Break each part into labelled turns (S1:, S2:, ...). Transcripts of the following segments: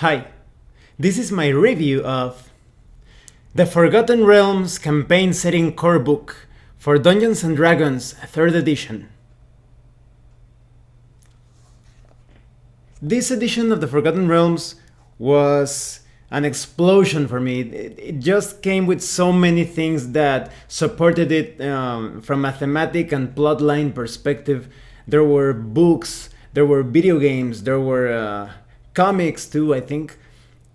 S1: Hi, this is my review of The Forgotten Realms Campaign Setting Core Book for Dungeons & Dragons 3rd Edition. This edition of The Forgotten Realms was an explosion for me. It just came with so many things that supported it from a thematic and plotline perspective. There were books, there were video games, there were comics too, I think.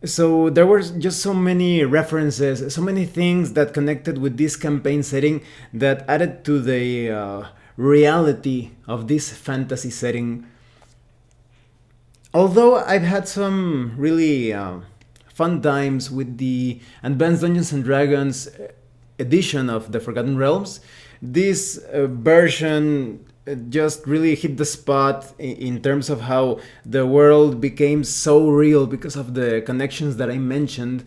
S1: So there were just so many references, so many things that connected with this campaign setting that added to the reality of this fantasy setting. Although I've had some really fun times with the Advanced Dungeons and Dragons edition of the Forgotten Realms, this version just really hit the spot in terms of how the world became so real because of the connections that I mentioned.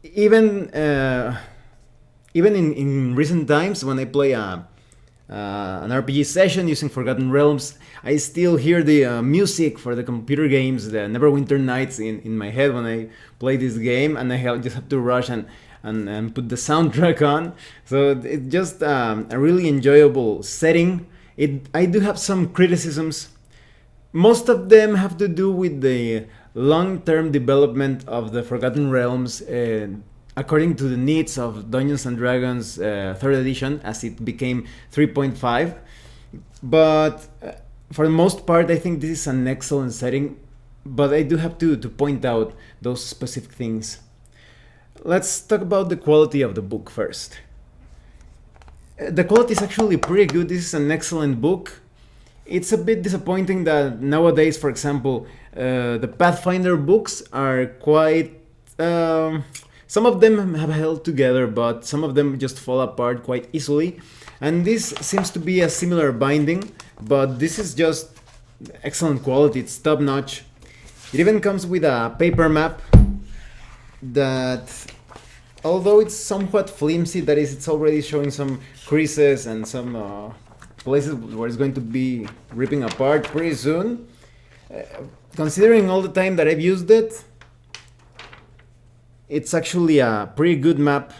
S1: Even in recent times, when I play an RPG session using Forgotten Realms, I still hear the music for the computer games, the Neverwinter Nights, in my head when I play this game, and just have to rush and put the soundtrack on. So it's just a really enjoyable setting. I do have some criticisms. Most of them have to do with the long-term development of the Forgotten Realms according to the needs of Dungeons and Dragons 3rd edition, as it became 3.5. But for the most part, I think this is an excellent setting. But I do have to point out those specific things. Let's talk about the quality of the book first. The quality is actually pretty good. This is an excellent book. It's a bit disappointing that nowadays, for example, the Pathfinder books are quite... some of them have held together, but some of them just fall apart quite easily. And this seems to be a similar binding, but this is just excellent quality. It's top notch. It even comes with a paper map that, although it's somewhat flimsy, that is, it's already showing some creases and some places where it's going to be ripping apart pretty soon. Considering all the time that I've used it, it's actually a pretty good map.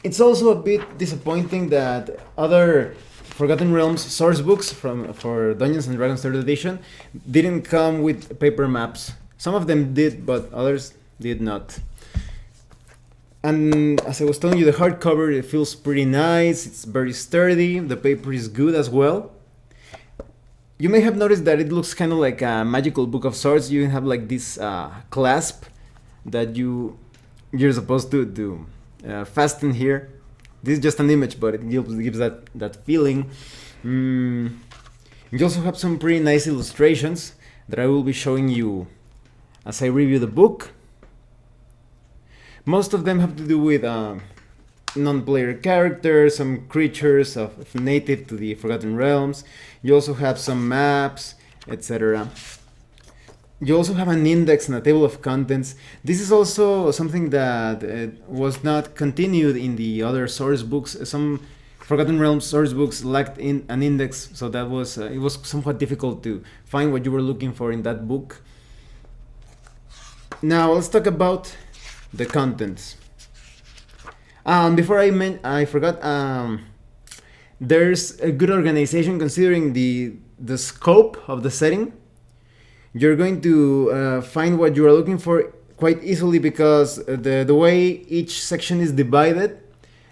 S1: It's also a bit disappointing that other Forgotten Realms source books for Dungeons and Dragons 3rd edition didn't come with paper maps. Some of them did, but others did not. And as I was telling you, the hardcover, it feels pretty nice. It's very sturdy. The paper is good as well. You may have noticed that it looks kind of like a magical book of sorts. You have like this clasp that you're supposed to fasten here. This is just an image, but it gives that feeling. You also have some pretty nice illustrations that I will be showing you as I review the book. Most of them have to do with non-player characters, some creatures of native to the Forgotten Realms. You also have some maps, etc. You also have an index and a table of contents. This is also something that was not continued in the other source books. Some Forgotten Realms source books lacked an index, so that was it was somewhat difficult to find what you were looking for in that book. Now let's talk about the contents. Before I forgot. There's a good organization considering the scope of the setting. You're going to find what you are looking for quite easily because the way each section is divided,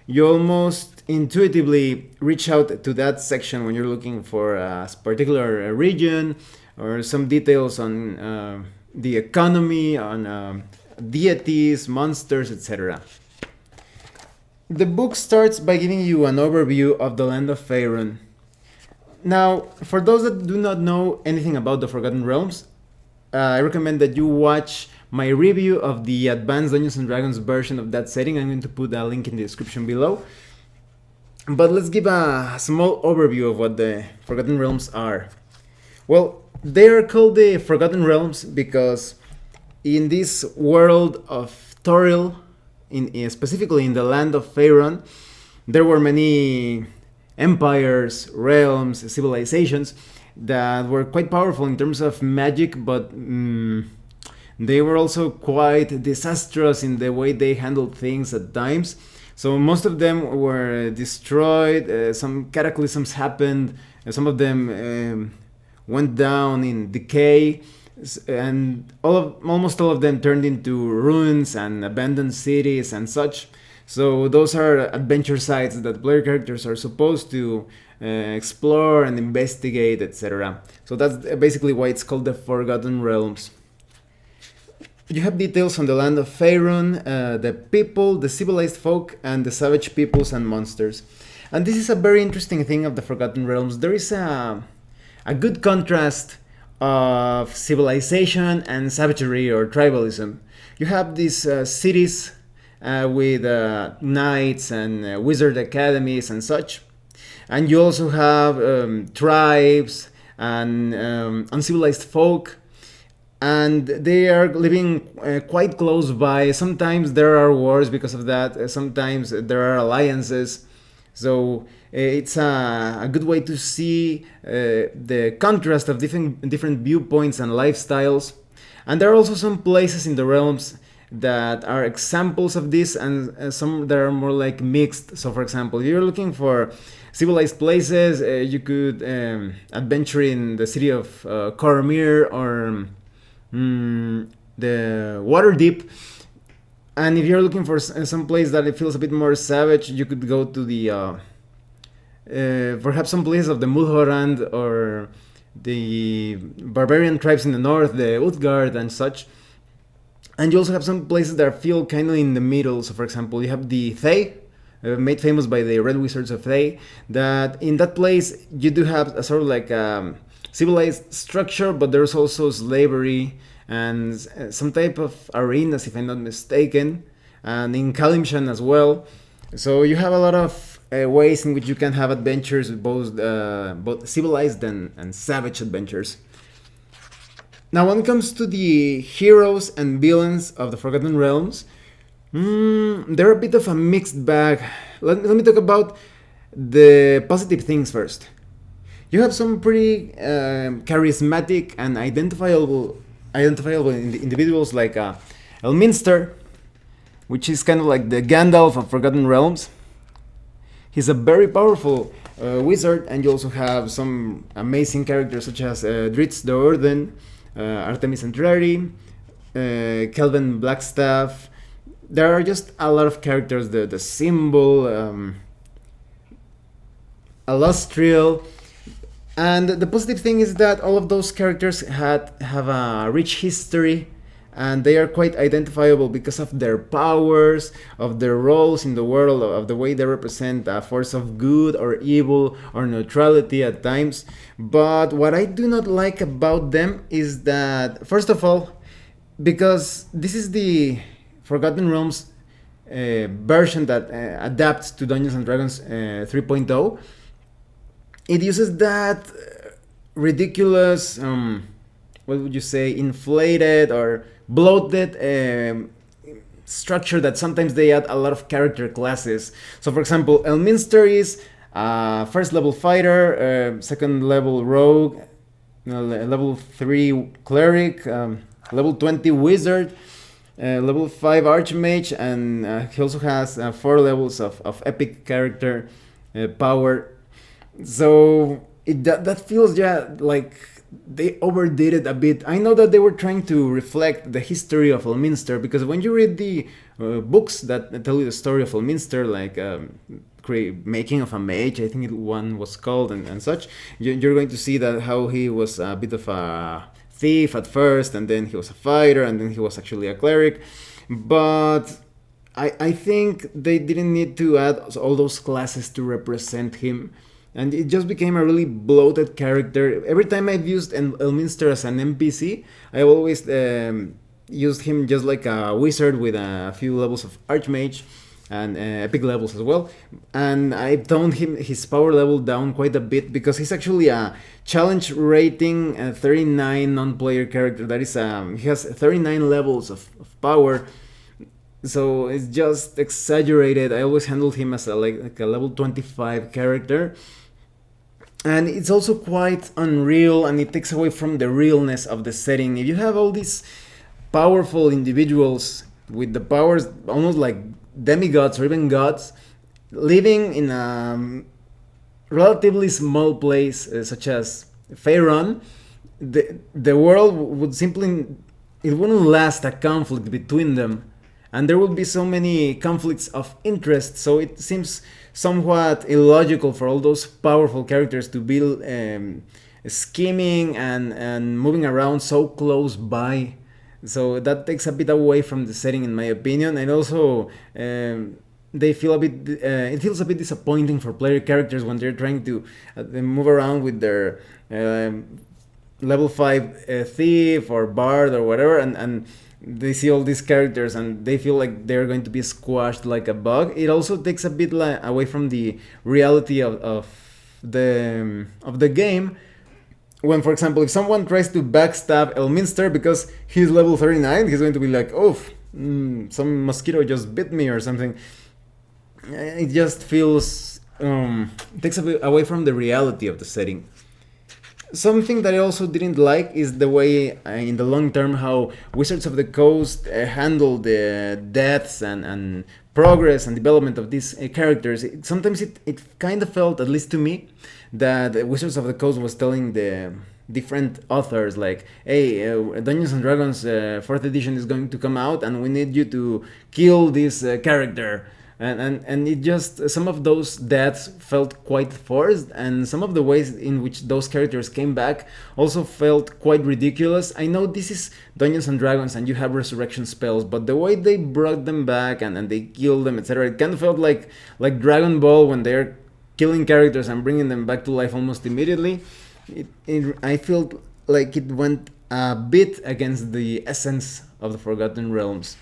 S1: you almost intuitively reach out to that section when you're looking for a particular region or some details on the economy, on deities, monsters, etc. The book starts by giving you an overview of the land of Faerun. Now, for those that do not know anything about the Forgotten Realms, I recommend that you watch my review of the Advanced Dungeons & Dragons version of that setting. I'm going to put a link in the description below. But let's give a small overview of what the Forgotten Realms are. Well, they are called the Forgotten Realms because in this world of Toril, specifically in the land of Faerun, there were many empires, realms, civilizations that were quite powerful in terms of magic, but they were also quite disastrous in the way they handled things at times. So most of them were destroyed. Some cataclysms happened. Some of them went down in decay, and almost all of them turned into ruins and abandoned cities and such. So those are adventure sites that player characters are supposed to explore and investigate, etc. So that's basically why it's called the Forgotten Realms. You have details on the land of Faerun, the people, the civilized folk, and the savage peoples and monsters. And this is a very interesting thing of the Forgotten Realms. There is a good contrast of civilization and savagery or tribalism. You have these cities with knights and wizard academies and such. And you also have tribes and uncivilized folk, and they are living quite close by. Sometimes there are wars because of that. Sometimes there are alliances. So it's a good way to see the contrast of different viewpoints and lifestyles. And there are also some places in the realms that are examples of this, and some that are more like mixed. So for example, if you're looking for civilized places, you could adventure in the city of Cormyr or the Waterdeep. And if you're looking for some place that it feels a bit more savage, you could go to the perhaps some place of the Mulhorand or the barbarian tribes in the north, the Utgard and such. And you also have some places that feel kind of in the middle. So for example, you have the Thay, made famous by the Red Wizards of Thay, that in that place you do have a sort of like civilized structure, but there's also slavery and some type of arenas, if I'm not mistaken, and in Kalimshan as well. So you have a lot of ways in which you can have adventures, both civilized and savage adventures. Now, when it comes to the heroes and villains of the Forgotten Realms, they're a bit of a mixed bag. Let me talk about the positive things first. You have some pretty charismatic and identifiable individuals like Elminster, which is kind of like the Gandalf of Forgotten Realms. He's a very powerful wizard, and you also have some amazing characters such as Dritz the Orden, Artemis Entreri, Kelvin Blackstaff. There are just a lot of characters. The Symbol, Alustriel. And the positive thing is that all of those characters have a rich history, and they are quite identifiable because of their powers, of their roles in the world, of the way they represent a force of good or evil or neutrality at times. But what I do not like about them is that, first of all, because this is the Forgotten Realms version that adapts to Dungeons and Dragons 3.0, it uses that ridiculous, what would you say, inflated or bloated structure that sometimes they add a lot of character classes. So for example, Elminster is first level fighter, second level rogue, level 3 cleric, level 20 wizard, level 5 archmage, and he also has 4 levels of epic character power. So that feels like they overdid it a bit. I know that they were trying to reflect the history of Elminster, because when you read the books that tell you the story of Elminster, like Making of a Mage, I think one was called, and such, you're going to see that how he was a bit of a thief at first, and then he was a fighter, and then he was actually a cleric. But I think they didn't need to add all those classes to represent him. And it just became a really bloated character. Every time I've used Elminster as an NPC, I've always used him just like a wizard with a few levels of Archmage and epic levels as well. And I've toned his power level down quite a bit, because he's actually a challenge rating 39 non-player character. That is, he has 39 levels of power. So it's just exaggerated. I always handled him as like a level 25 character, and it's also quite unreal, and it takes away from the realness of the setting. If you have all these powerful individuals with the powers almost like demigods or even gods living in a relatively small place such as Faerun, the world would simply, it wouldn't last a conflict between them, and there would be so many conflicts of interest. So it seems somewhat illogical for all those powerful characters to be scheming and moving around so close by. So that takes a bit away from the setting, in my opinion, and also they feel a bit. It feels a bit disappointing for player characters when they're trying to move around with their level 5 thief or bard or whatever, and they see all these characters and they feel like they're going to be squashed like a bug. It also takes a bit away from the reality of the game. When, for example, if someone tries to backstab Elminster because he's level 39, he's going to be like, oh, some mosquito just bit me or something. It just feels, takes a bit away from the reality of the setting. Something that I also didn't like is the way, in the long term, how Wizards of the Coast handle the deaths and progress and development of these characters. Sometimes it kind of felt, at least to me, that Wizards of the Coast was telling the different authors like, hey, Dungeons and Dragons 4th edition is going to come out and we need you to kill this character. And it just, some of those deaths felt quite forced, and some of the ways in which those characters came back also felt quite ridiculous. I know this is Dungeons and Dragons and you have resurrection spells, but the way they brought them back and they killed them, etc., it kind of felt like Dragon Ball when they're killing characters and bringing them back to life almost immediately. I felt like it went a bit against the essence of the Forgotten Realms.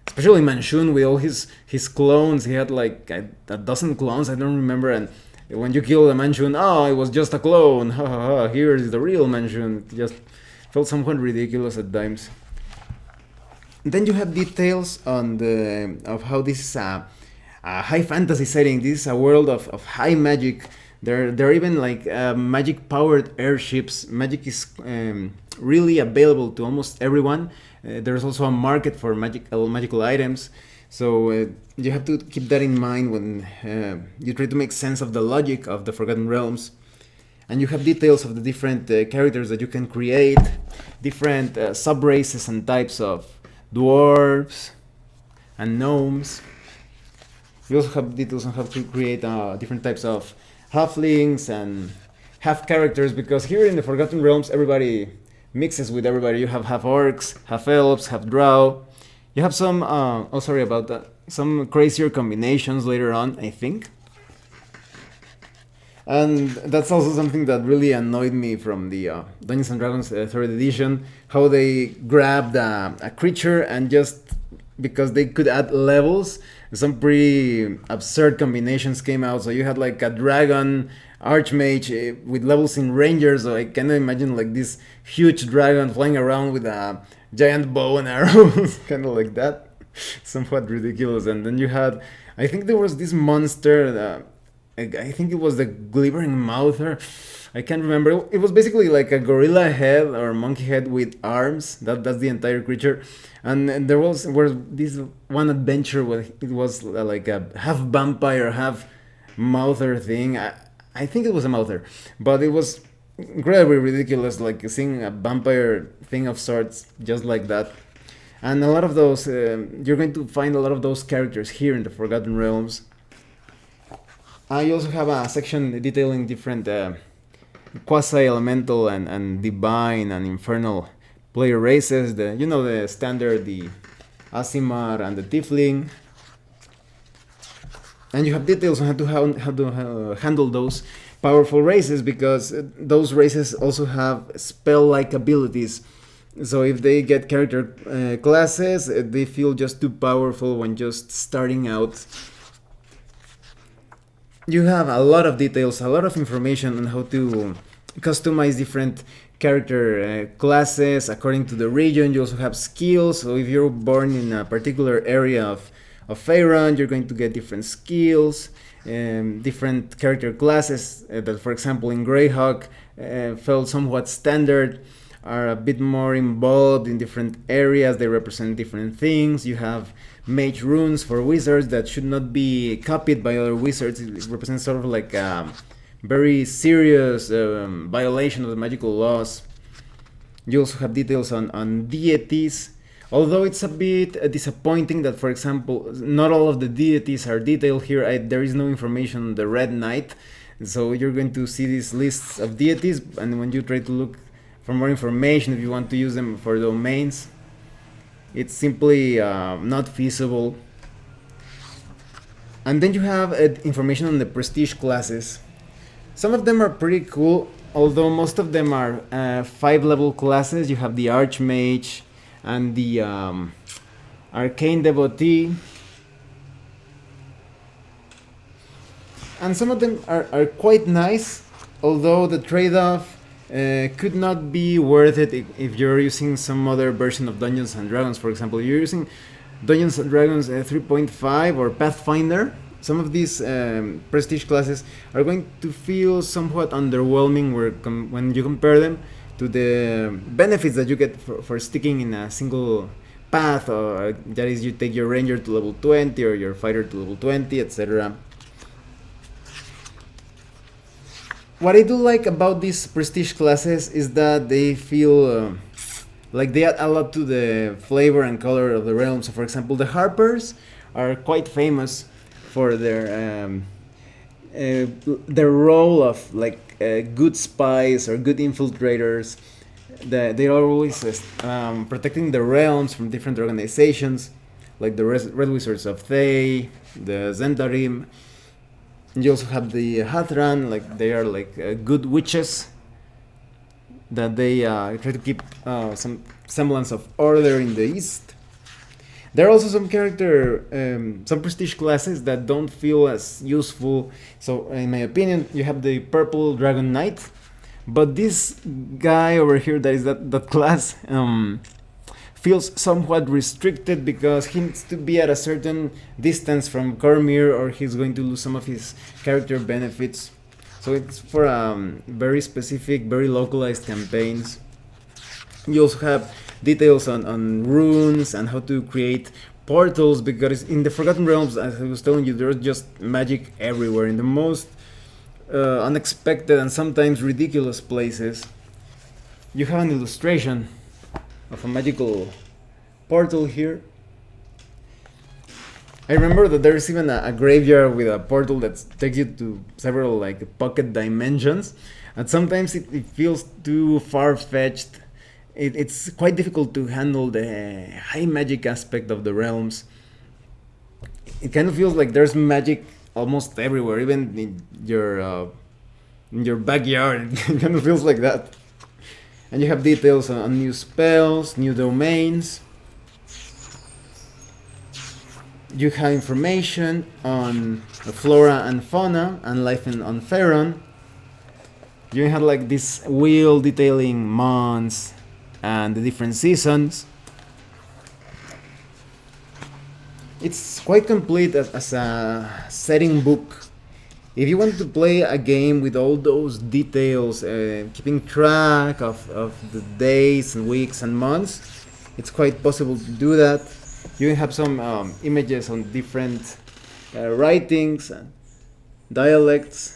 S1: Especially Manchun with all his clones. He had like a dozen clones, I don't remember, and when you kill a Manchun, oh, it was just a clone, ha ha ha, here is the real Manchun. It just felt somewhat ridiculous at times. Then you have details on of how this is a high fantasy setting. This is a world of high magic. There are even like magic powered airships. Magic is really available to almost everyone. There's also a market for magical items, so you have to keep that in mind when you try to make sense of the logic of the Forgotten Realms. And you have details of the different characters that you can create, different sub-races and types of dwarves and gnomes. You also have details on how to create different types of halflings and half characters, because here in the Forgotten Realms everybody mixes with everybody. You have half orcs, half elves, half drow. You have some, oh sorry about that, some crazier combinations later on, I think. And that's also something that really annoyed me from the Dungeons and Dragons 3rd edition, how they grabbed a creature and just because they could add levels, some pretty absurd combinations came out. So you had like a dragon archmage with levels in rangers, so I can imagine like this huge dragon flying around with a giant bow and arrows, kind of like that, somewhat ridiculous. And then you had, I think there was this monster, I think it was the Glibbering Mouther, I can't remember. It was basically like a gorilla head or monkey head with arms. That's the entire creature. And there was this one adventure where it was like a half vampire, half mouther thing. I think it was a mouther, but it was incredibly ridiculous, like seeing a vampire thing of sorts just like that. And a lot of those, you're going to find a lot of those characters here in the Forgotten Realms. I also have a section detailing different quasi-elemental and divine and infernal player races. The standard, the Aasimar and the Tiefling. And you have details on how to handle those powerful races, because those races also have spell-like abilities. So if they get character classes, they feel just too powerful when just starting out. You have a lot of details, a lot of information on how to customize different character classes according to the region. You also have skills, so if you're born in a particular area of Faerun, you're going to get different skills, different character classes that, for example, in Greyhawk felt somewhat standard, are a bit more involved in different areas. They represent different things. You have mage runes for wizards that should not be copied by other wizards. It represents sort of like a very serious violation of the magical laws. You also have details on deities, although it's a bit disappointing that, for example, not all of the deities are detailed here. There is no information on the Red Knight, so you're going to see these lists of deities, and when you try to look for more information, if you want to use them for domains, it's simply not feasible. And then you have information on the prestige classes. Some of them are pretty cool, although most of them are 5-level classes. You have the Archmage and the Arcane Devotee. And some of them are quite nice, although the trade-off could not be worth it if you're using some other version of Dungeons and Dragons. For example, you're using Dungeons and Dragons 3.5 or Pathfinder. Some of these prestige classes are going to feel somewhat underwhelming when you compare them to the benefits that you get for sticking in a single path, or that is, you take your ranger to level 20 or your fighter to level 20, etc. What I do like about these prestige classes is that they feel like they add a lot to the flavor and color of the realm. So, for example, the Harpers are quite famous for their role of like good spies or good infiltrators. They are always protecting the realms from different organizations, like the Red Wizards of Thay, the Zentarim. You also have the Hathran, like they are like good witches that they try to keep some semblance of order in the east. There are also some some prestige classes that don't feel as useful. So, in my opinion, you have the Purple Dragon Knight, but this guy over here, that is that class, feels somewhat restricted because he needs to be at a certain distance from Cormyr, or he's going to lose some of his character benefits. So it's for very specific, very localized campaigns. You also have details on runes and how to create portals, because in the Forgotten Realms, as I was telling you, there's just magic everywhere in the most unexpected and sometimes ridiculous places. You have an illustration of a magical portal here. I remember that there's even a graveyard with a portal that takes you to several like pocket dimensions, and sometimes it feels too far-fetched. It's quite difficult to handle the high magic aspect of the realms. It kind of feels like there's magic almost everywhere, even in your backyard. It kind of feels like that. And you have details on new spells, new domains. You have information on the flora and fauna and life on Faerun. You have like this wheel detailing months and the different seasons. It's quite complete as a setting book. If you want to play a game with all those details, keeping track of the days and weeks and months, it's quite possible to do that. You have some images on different writings and dialects.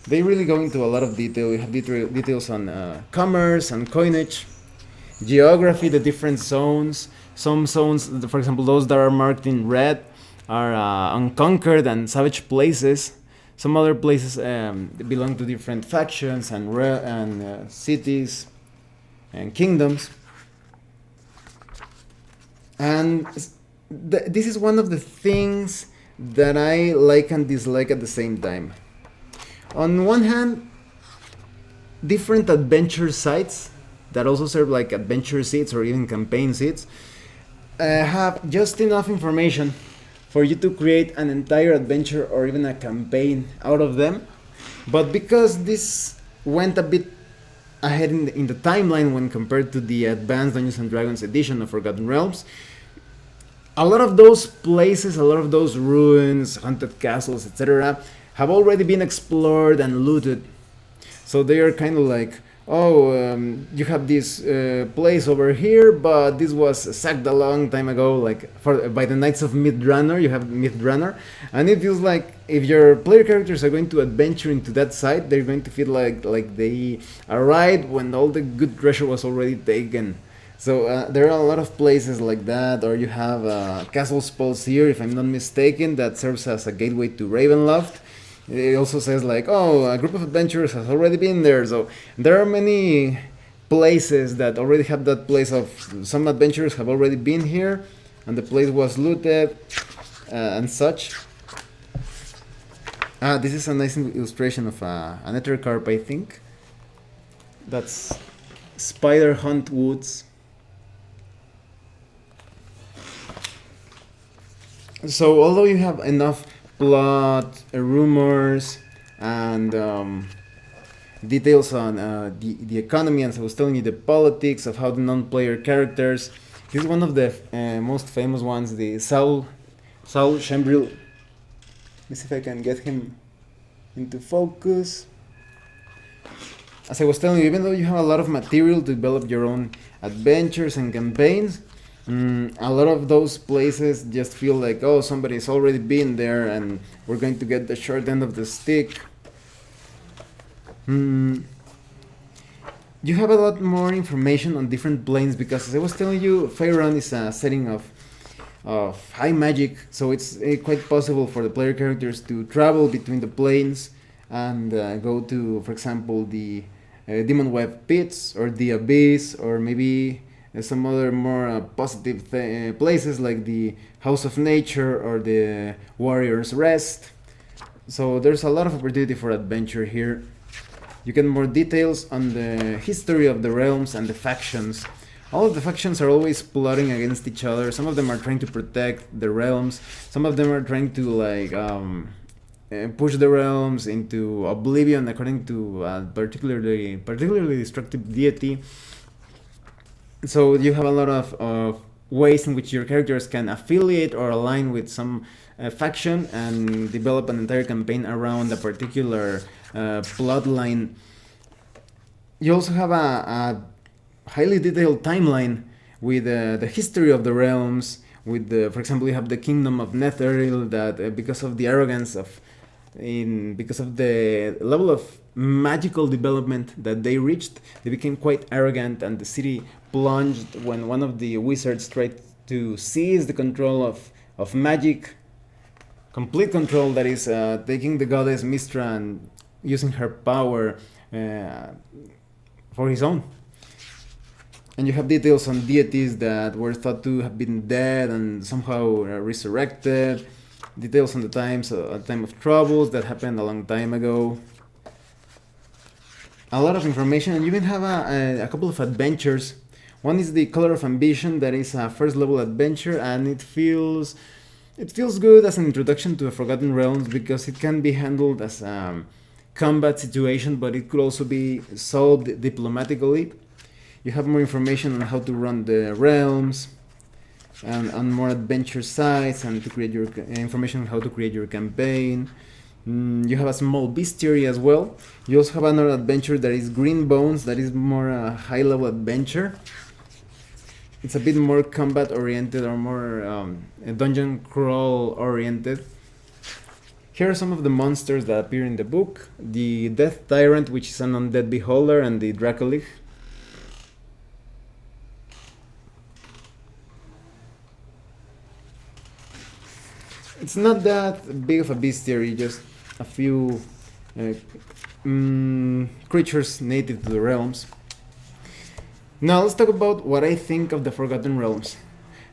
S1: They really go into a lot of detail. You have details on commerce and coinage, geography, the different zones. Some zones, for example, those that are marked in red, are unconquered and savage places. Some other places belong to different factions and cities and kingdoms. And this is one of the things that I like and dislike at the same time. On one hand, different adventure sites that also serve like adventure seats or even campaign seats have just enough information for you to create an entire adventure or even a campaign out of them. But because this went a bit ahead in the timeline when compared to the Advanced Dungeons and Dragons edition of Forgotten Realms, a lot of those places, a lot of those ruins, haunted castles, etc., have already been explored and looted. So they are kind of like, oh, you have this place over here, but this was sacked a long time ago, like by the Knights of Midranor. You have Midranor, and it feels like if your player characters are going to adventure into that site, they're going to feel like they arrived when all the good treasure was already taken. So there are a lot of places like that, or you have Castle Spells here, if I'm not mistaken, that serves as a gateway to Ravenloft. It also says like, oh, a group of adventurers has already been there. So there are many places that already have that place of some adventurers have already been here, and the place was looted and such. This is a nice illustration of an ettercarp, I think. That's Spider Hunt Woods. So although you have enough plot, rumors, and details on the economy, and so I was telling you the politics of how the non-player characters. This is one of the most famous ones, the Saul Chambril. Let me see if I can get him into focus. As I was telling you, even though you have a lot of material to develop your own adventures and campaigns, a lot of those places just feel like, oh, somebody's already been there and we're going to get the short end of the stick. You have a lot more information on different planes because, as I was telling you, Faerun is a setting of high magic, so it's quite possible for the player characters to travel between the planes and go to, for example, the Demon Web Pits or the Abyss, or maybe some other more positive places like the House of Nature or the Warrior's Rest. So there's a lot of opportunity for adventure here. You get more details on the history of the realms and the factions. All of the factions are always plotting against each other. Some of them are trying to protect the realms. Some of them are trying to push the realms into oblivion according to a particularly destructive deity. So you have a lot of ways in which your characters can affiliate or align with some faction and develop an entire campaign around a particular plotline. You also have a highly detailed timeline with the history of the realms. With for example, you have the kingdom of Netheril that because of the arrogance because of the level of magical development that they reached, they became quite arrogant, and the city plunged when one of the wizards tried to seize the control of magic, complete control, that is taking the goddess Mistra and using her power for his own. And you have details on deities that were thought to have been dead and somehow resurrected. Details on the time of troubles that happened a long time ago. A lot of information, and you even have a couple of adventures. One is the Color of Ambition, that is a first level adventure, and it feels good as an introduction to the Forgotten Realms because it can be handled as a combat situation, but it could also be solved diplomatically. You have more information on how to run the realms, and on more adventure sites, and to create your information on how to create your campaign. You have a small bestiary as well. You also have another adventure that is Green Bones, that is more a high level adventure. It's a bit more combat oriented or more dungeon crawl oriented. Here are some of the monsters that appear in the book. The Death Tyrant, which is an undead beholder, and the Dracolich. It's not that big of a bestiary, just a few creatures native to the realms. Now let's talk about what I think of the Forgotten Realms.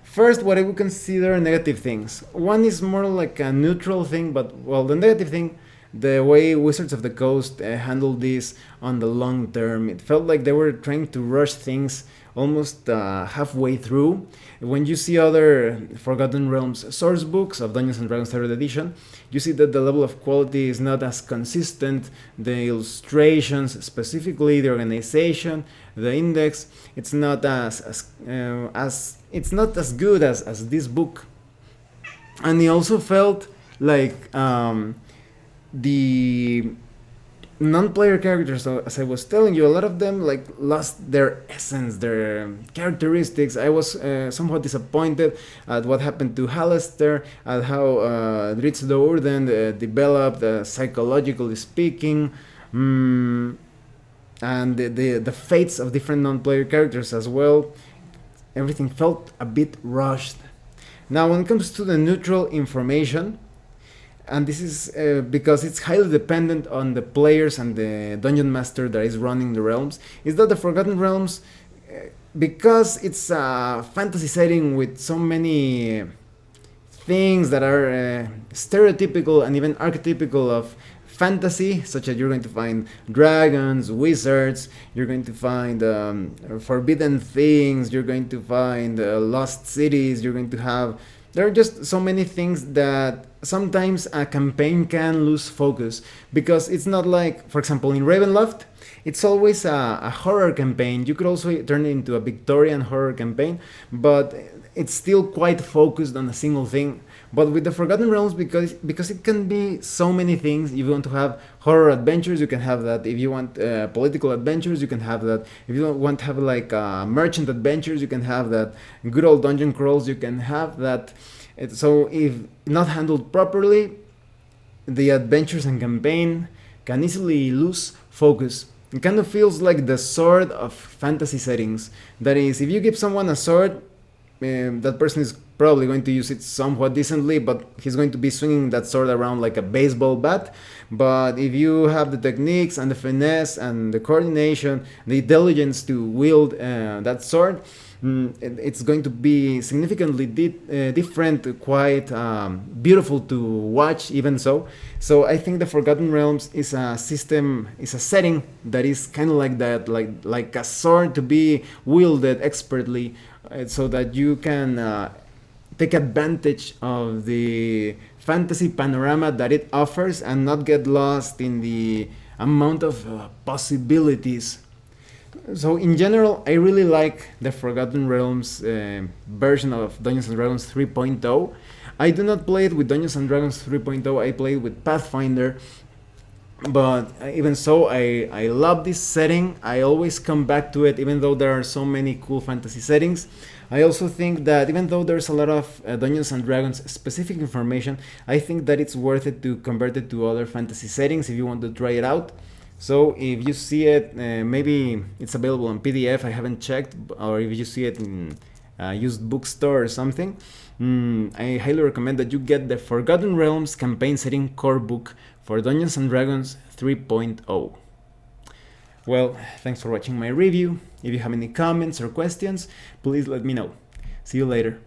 S1: First, what I would consider negative things. One is more like a neutral thing, but well, the negative thing, the way Wizards of the Coast handled this on the long term, it felt like they were trying to rush things almost halfway through. When you see other Forgotten Realms source books of Dungeons and Dragons 3rd edition, you see that the level of quality is not as consistent. The illustrations, specifically the organization, the index, it's not as it's not as good as this book. And it also felt like the non-player characters, as I was telling you, a lot of them like lost their essence, their characteristics. I was somewhat disappointed at what happened to Halaster, at how Dritz Dourden developed, psychologically speaking, and the fates of different non-player characters as well. Everything felt a bit rushed. Now, when it comes to the neutral information, and this is because it's highly dependent on the players and the dungeon master that is running the realms, is that the Forgotten Realms, because it's a fantasy setting with so many things that are stereotypical and even archetypical of fantasy, such as you're going to find dragons, wizards, you're going to find forbidden things, you're going to find lost cities, you're going to have... There are just so many things that sometimes a campaign can lose focus, because it's not like, for example, in Ravenloft, it's always a horror campaign. You could also turn it into a Victorian horror campaign, but it's still quite focused on a single thing. But with the Forgotten Realms, because it can be so many things. If you want to have horror adventures, you can have that. If you want political adventures, you can have that. If you want to have like merchant adventures, you can have that. Good old dungeon crawls, you can have that. So if not handled properly, the adventures and campaign can easily lose focus. It kind of feels like the sword of fantasy settings. That is, if you give someone a sword, that person is probably going to use it somewhat decently, but he's going to be swinging that sword around like a baseball bat. But if you have the techniques and the finesse and the coordination, the intelligence to wield that sword, it's going to be significantly different, quite beautiful to watch even so. So I think the Forgotten Realms is a system, is a setting that is kind of like that, like a sword to be wielded expertly, so that you can take advantage of the fantasy panorama that it offers and not get lost in the amount of possibilities. So in general, I really like the Forgotten Realms version of Dungeons & Dragons 3.0. I do not play it with Dungeons & Dragons 3.0, I play it with Pathfinder. But even so, I love this setting. I always come back to it, even though there are so many cool fantasy settings. I also think that even though there's a lot of Dungeons & Dragons specific information, I think that it's worth it to convert it to other fantasy settings if you want to try it out. So if you see it, maybe it's available on PDF, I haven't checked, or if you see it in a used bookstore or something, I highly recommend that you get the Forgotten Realms campaign setting core book for Dungeons & Dragons 3.0. Well, thanks for watching my review. If you have any comments or questions, please let me know. See you later.